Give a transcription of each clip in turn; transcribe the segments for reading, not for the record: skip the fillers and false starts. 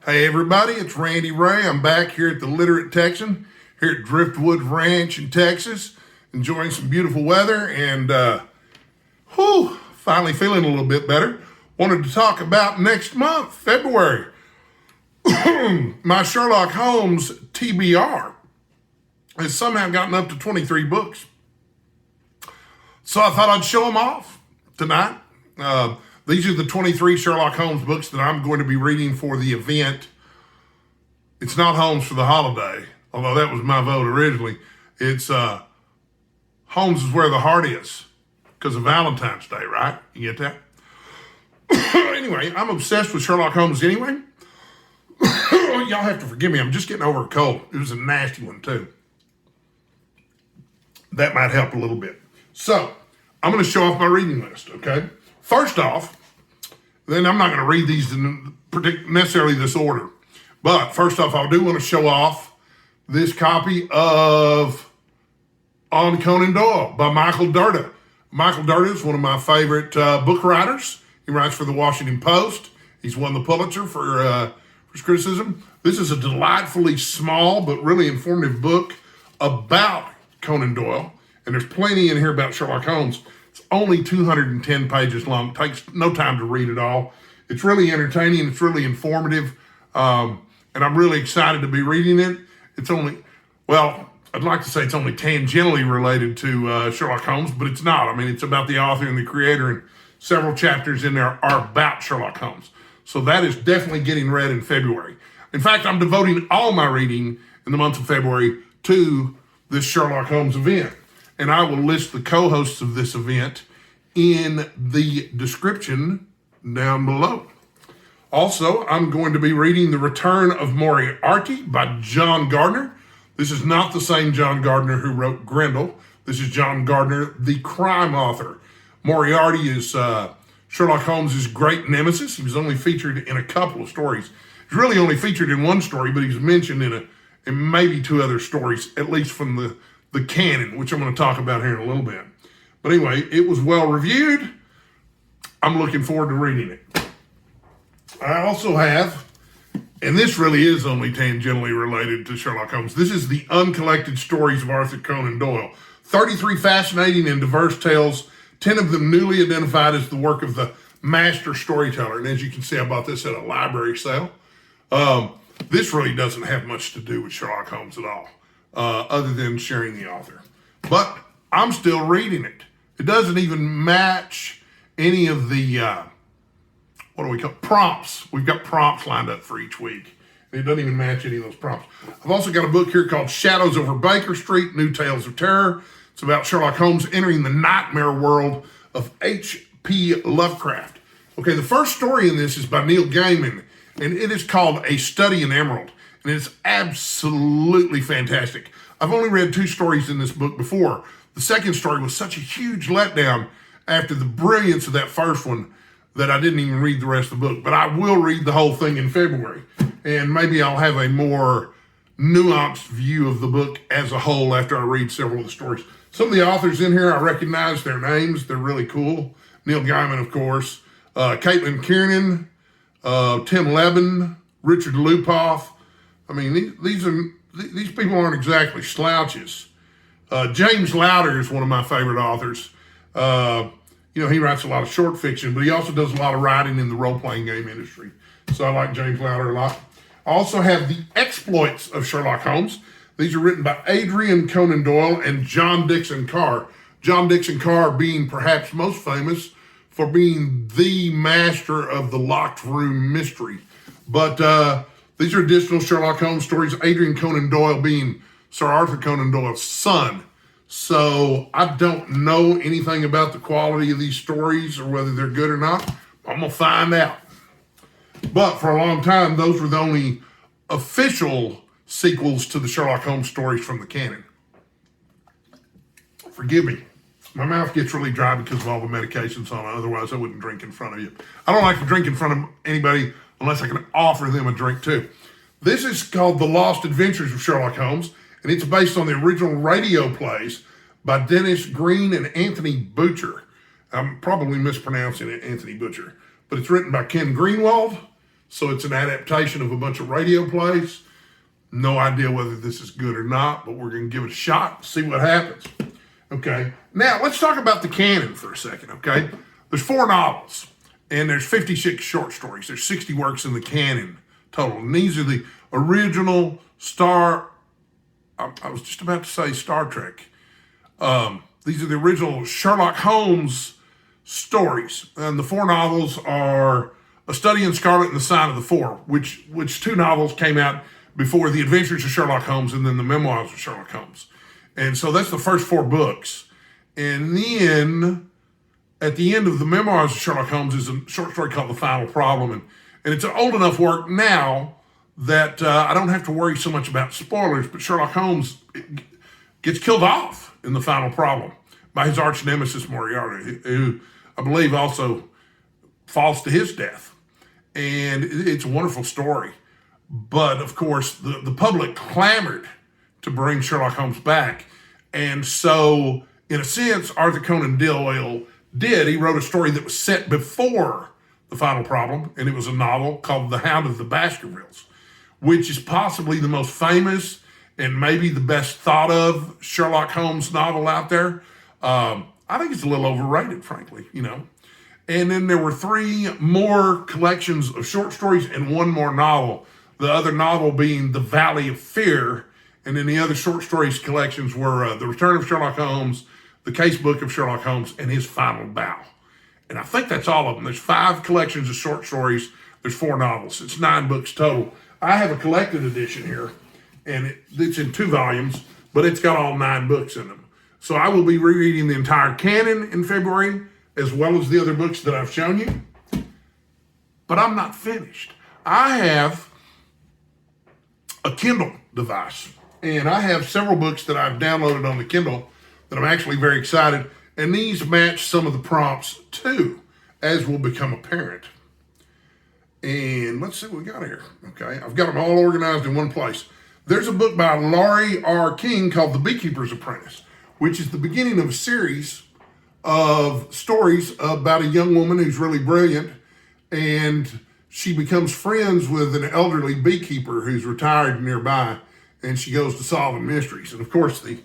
Hey everybody, it's Randy Ray. I'm back here at the Literate Texan, here at Driftwood Ranch in Texas, enjoying some beautiful weather and finally feeling a little bit better. Wanted to talk about next month, February, my Sherlock Holmes TBR has somehow gotten up to 23 books. So I thought I'd show them off tonight. These are the 23 Sherlock Holmes books that I'm going to be reading for the event. It's not Holmes for the holiday, although that was my vote originally. It's Holmes is where the heart is, because of Valentine's Day, right? You get that? Anyway, I'm obsessed with Sherlock Holmes anyway. Y'all have to forgive me. I'm just getting over a cold. It was a nasty one, too. That might help a little bit. So, I'm going to show off my reading list, okay? First off, then I'm not going to read these in necessarily this order. But first off, I do want to show off this copy of On Conan Doyle by Michael Dirda. Michael Dirda is one of my favorite book writers. He writes for the Washington Post. He's won the Pulitzer for his criticism. This is a delightfully small but really informative book about Conan Doyle. And there's plenty in here about Sherlock Holmes. It's only 210 pages long. It takes no time to read it all. It's really entertaining. It's really informative. And I'm really excited to be reading it. It's only, well, I'd like to say it's only tangentially related to Sherlock Holmes, but it's not. I mean, it's about the author and the creator, and several chapters in there are about Sherlock Holmes. So that is definitely getting read in February. In fact, I'm devoting all my reading in the month of February to this Sherlock Holmes event. And I will list the co-hosts of this event in the description down below. Also, I'm going to be reading The Return of Mory Ary by John Gardner. This is not the same John Gardner who wrote Grendel. This is John Gardner, the crime author. Moriarty is Sherlock Holmes' great nemesis. He was only featured in a couple of stories. He's really only featured in one story, but he's mentioned in maybe two other stories, at least from the canon, which I'm going to talk about here in a little bit. But anyway, it was well reviewed. I'm looking forward to reading it. I also have, and this really is only tangentially related to Sherlock Holmes, this is the Uncollected Stories of Arthur Conan Doyle. 33 fascinating and diverse tales, 10 of them newly identified as the work of the master storyteller. And as you can see, I bought this at a library sale. This really doesn't have much to do with Sherlock Holmes at all, other than sharing the author. But I'm still reading it. It doesn't even match any of the, what do we call prompts. We've got prompts lined up for each week. And it doesn't even match any of those prompts. I've also got a book here called Shadows Over Baker Street, New Tales of Terror. It's about Sherlock Holmes entering the nightmare world of H.P. Lovecraft. Okay, the first story in this is by Neil Gaiman, and it is called A Study in Emerald. And it's absolutely fantastic. I've only read 2 stories in this book before. The second story was such a huge letdown after the brilliance of that first one that I didn't even read the rest of the book. But I will read the whole thing in February. And maybe I'll have a more nuanced view of the book as a whole after I read several of the stories. Some of the authors in here, I recognize their names. They're really cool. Neil Gaiman, of course. Caitlin Kiernan, Tim Levin, Richard Lupoff. I mean, these people aren't exactly slouches. James Lowder is one of my favorite authors. He writes a lot of short fiction, but he also does a lot of writing in the role-playing game industry. So I like James Lowder a lot. I also have The Exploits of Sherlock Holmes. These are written by Adrian Conan Doyle and John Dixon Carr. John Dixon Carr being perhaps most famous for being the master of the locked room mystery. But these are additional Sherlock Holmes stories, Adrian Conan Doyle being Sir Arthur Conan Doyle's son. So I don't know anything about the quality of these stories or whether they're good or not. I'm going to find out. But for a long time, those were the only official sequels to the Sherlock Holmes stories from the canon. Forgive me. My mouth gets really dry because of all the medications on it. Otherwise, I wouldn't drink in front of you. I don't like to drink in front of anybody unless I can offer them a drink too. This is called The Lost Adventures of Sherlock Holmes, and it's based on the original radio plays by Dennis Green and Anthony Butcher. I'm probably mispronouncing it, Anthony Butcher, but it's written by Ken Greenwald, So it's an adaptation of a bunch of radio plays. No idea whether this is good or not, but we're going to give it a shot, see what happens. Okay, now let's talk about the canon for a second, okay? There's 4 novels, and there's 56 short stories. There's 60 works in the canon total, and these are the original I was just about to say Star Trek. These are the original Sherlock Holmes stories, and the 4 novels are A Study in Scarlet and The Sign of the Four, which 2 novels came out before The Adventures of Sherlock Holmes and then The Memoirs of Sherlock Holmes. And so that's the first 4 books. And then at the end of The Memoirs of Sherlock Holmes is a short story called The Final Problem. And it's an old enough work now that I don't have to worry so much about spoilers, but Sherlock Holmes gets killed off in The Final Problem by his arch nemesis Moriarty, who I believe also falls to his death. And it's a wonderful story. But of course, the public clamored to bring Sherlock Holmes back. And so, in a sense, Arthur Conan Doyle did. He wrote a story that was set before The Final Problem, and it was a novel called The Hound of the Baskervilles, which is possibly the most famous and maybe the best thought of Sherlock Holmes novel out there. I think it's a little overrated, frankly, And then there were 3 more collections of short stories and 1 more novel. The other novel being The Valley of Fear, and then the other short stories collections were The Return of Sherlock Holmes, The Case Book of Sherlock Holmes, and His Final Bow. And I think that's all of them. There's 5 collections of short stories. There's 4 novels. It's 9 books total. I have a collected edition here, and it's in 2 volumes, but it's got all 9 books in them. So I will be rereading the entire canon in February, as well as the other books that I've shown you. But I'm not finished. I have a Kindle device, and I have several books that I've downloaded on the Kindle that I'm actually very excited, and these match some of the prompts too, as will become apparent. And let's see what we got here. Okay, I've got them all organized in one place. There's a book by Laurie R. King called The Beekeeper's Apprentice, which is the beginning of a series of stories about a young woman who's really brilliant, and she becomes friends with an elderly beekeeper who's retired nearby, and she goes to solving mysteries. And of course, the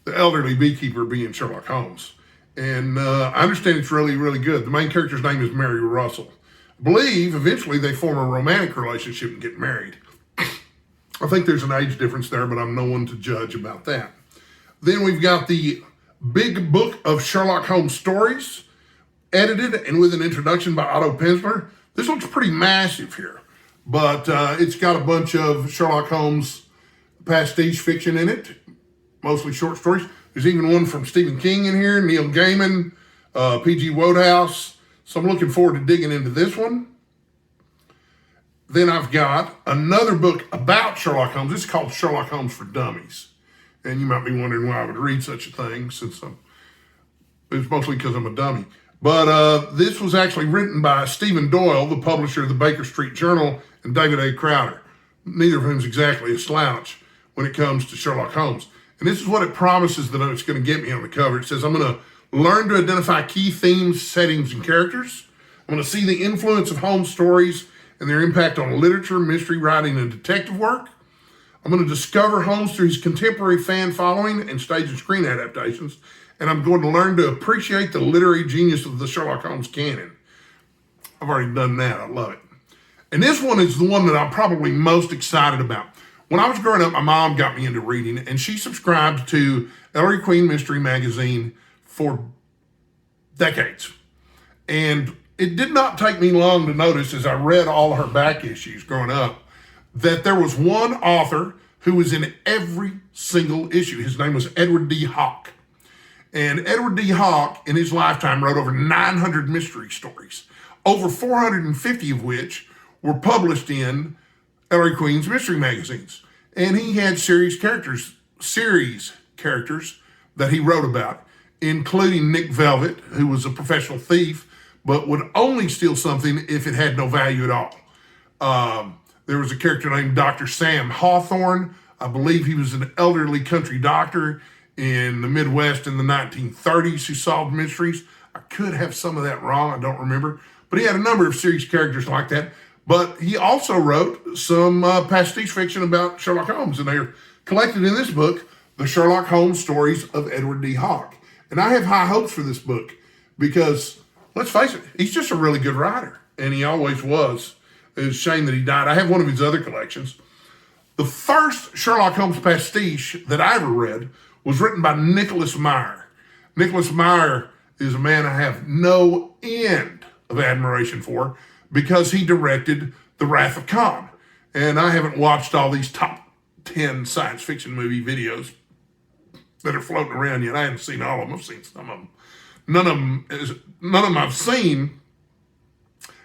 elderly beekeeper being Sherlock Holmes. And I understand it's really, really good. The main character's name is Mary Russell. I believe eventually they form a romantic relationship and get married. I think there's an age difference there, but I'm no one to judge about that. Then we've got the Big Book of Sherlock Holmes Stories, edited and with an introduction by Otto Penzler. This looks pretty massive here, but it's got a bunch of Sherlock Holmes pastiche fiction in it, mostly short stories. There's even one from Stephen King in here, Neil Gaiman, P.G. Wodehouse. So I'm looking forward to digging into this one. Then I've got another book about Sherlock Holmes. It's called Sherlock Holmes for Dummies. And you might be wondering why I would read such a thing, since it's mostly because I'm a dummy. But this was actually written by Stephen Doyle, the publisher of the Baker Street Journal, and David A. Crowder, neither of whom is exactly a slouch when it comes to Sherlock Holmes. And this is what it promises that it's going to get me on the cover. It says, I'm going to learn to identify key themes, settings, and characters. I'm going to see the influence of Holmes stories and their impact on literature, mystery writing, and detective work. I'm going to discover Holmes through his contemporary fan following and stage and screen adaptations. And I'm going to learn to appreciate the literary genius of the Sherlock Holmes canon. I've already done that. I love it. And this one is the one that I'm probably most excited about. When I was growing up, my mom got me into reading, and she subscribed to Ellery Queen Mystery Magazine for decades. And it did not take me long to notice, as I read all her back issues growing up, that there was one author who was in every single issue. His name was Edward D. Hawke. And Edward D. Hawke, in his lifetime, wrote over 900 mystery stories, over 450 of which were published in Ellery Queen's mystery magazines. And he had series characters that he wrote about, including Nick Velvet, who was a professional thief, but would only steal something if it had no value at all. There was a character named Dr. Sam Hawthorne. I believe he was an elderly country doctor in the Midwest in the 1930s who solved mysteries. I could have some of that wrong, I don't remember. But he had a number of series characters like that. But he also wrote some pastiche fiction about Sherlock Holmes, and they're collected in this book, The Sherlock Holmes Stories of Edward D. Hawke. And I have high hopes for this book because, let's face it, he's just a really good writer, and he always was. It's a shame that he died. I have one of his other collections. The first Sherlock Holmes pastiche that I ever read was written by Nicholas Meyer. Nicholas Meyer is a man I have no end of admiration for because he directed The Wrath of Khan. And I haven't watched all these top 10 science fiction movie videos that are floating around yet. I haven't seen all of them. I've seen some of them. None of them I've seen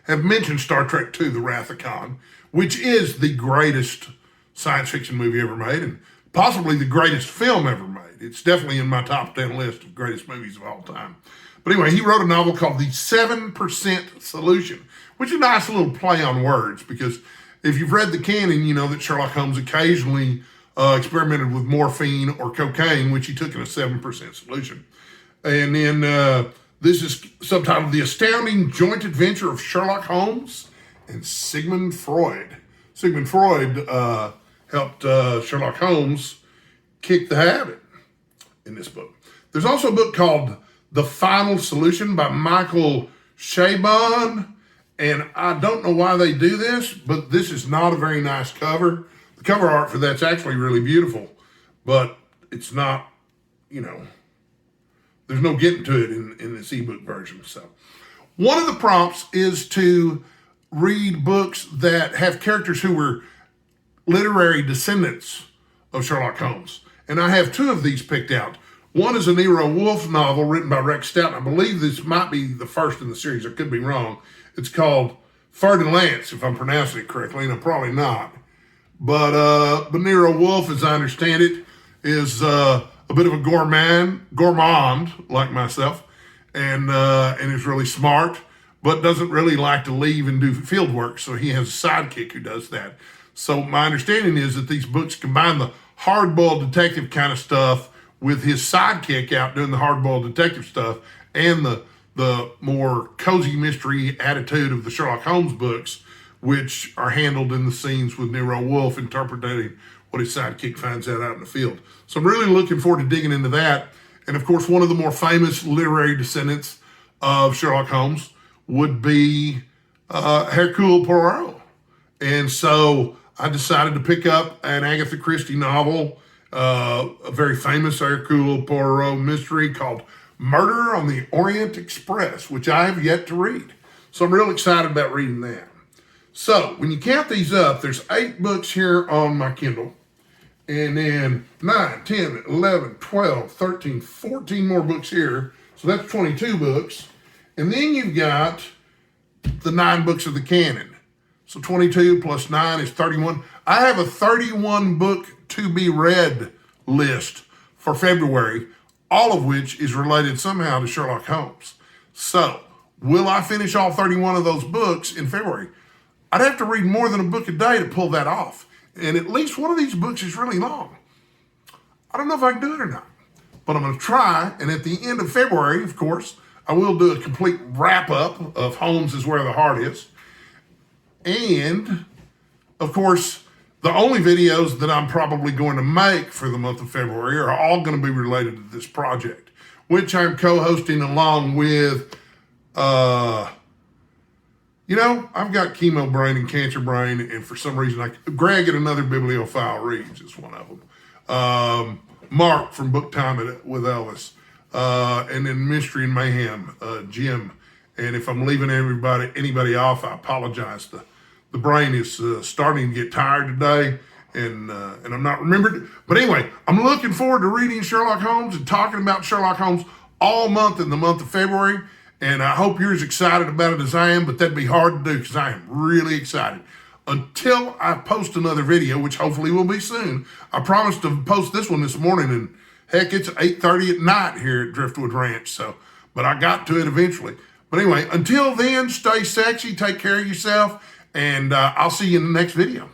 have mentioned Star Trek II, The Wrath of Khan, which is the greatest science fiction movie ever made and possibly the greatest film ever made. It's definitely in my top 10 list of greatest movies of all time. But anyway, he wrote a novel called The 7% Solution, which is a nice little play on words because if you've read the canon, you know that Sherlock Holmes occasionally experimented with morphine or cocaine, which he took in a 7% solution. And then this is subtitled The Astounding Joint Adventure of Sherlock Holmes and Sigmund Freud. Sigmund Freud helped Sherlock Holmes kick the habit in this book. There's also a book called The Final Solution by Michael Chabon. And I don't know why they do this, but this is not a very nice cover. The cover art for that's actually really beautiful, but it's not, there's no getting to it in this ebook version. So one of the prompts is to read books that have characters who were literary descendants of Sherlock Holmes. And I have two of these picked out. One is a Nero Wolfe novel written by Rex Stout. I believe this might be the first in the series. I could be wrong. It's called Ferdinand, if I'm pronouncing it correctly, and I'm probably not. But Nero Wolfe, as I understand it, is a bit of a gourmand like myself, and is really smart, but doesn't really like to leave and do field work. So he has a sidekick who does that. So my understanding is that these books combine the hard-boiled detective kind of stuff with his sidekick out doing the hard-boiled detective stuff and the more cozy mystery attitude of the Sherlock Holmes books, which are handled in the scenes with Nero Wolfe interpreting what his sidekick finds out in the field. So I'm really looking forward to digging into that. And of course, one of the more famous literary descendants of Sherlock Holmes would be Hercule Poirot. And so I decided to pick up an Agatha Christie novel, a very famous Hercule Poirot mystery called Murder on the Orient Express, which I have yet to read. So I'm real excited about reading that. So when you count these up, there's 8 books here on my Kindle. And then 9, 10, 11, 12, 13, 14 more books here. So that's 22 books. And then you've got the 9 books of the canon. So 22 plus 9 is 31. I have a 31 book to be read list for February, all of which is related somehow to Sherlock Holmes. So will I finish all 31 of those books in February? I'd have to read more than a book a day to pull that off. And at least one of these books is really long. I don't know if I can do it or not, but I'm going to try. And at the end of February, of course, I will do a complete wrap up of Holmes is Where the Heart Is. And of course, the only videos that I'm probably going to make for the month of February are all going to be related to this project, which I'm co-hosting along with, I've got chemo brain and cancer brain, and for some reason, Greg at Another Bibliophile Reads is one of them. Mark from Book Time with Elvis, and then Mystery and Mayhem, Jim. And if I'm leaving anybody off, I apologize. The brain is starting to get tired today, and I'm not remembered. But anyway, I'm looking forward to reading Sherlock Holmes and talking about Sherlock Holmes all month in the month of February. And I hope you're as excited about it as I am, but that'd be hard to do because I am really excited. Until I post another video, which hopefully will be soon. I promised to post this one this morning, and heck, it's 8:30 at night here at Driftwood Ranch. But I got to it eventually. But anyway, until then, stay sexy, take care of yourself, and I'll see you in the next video.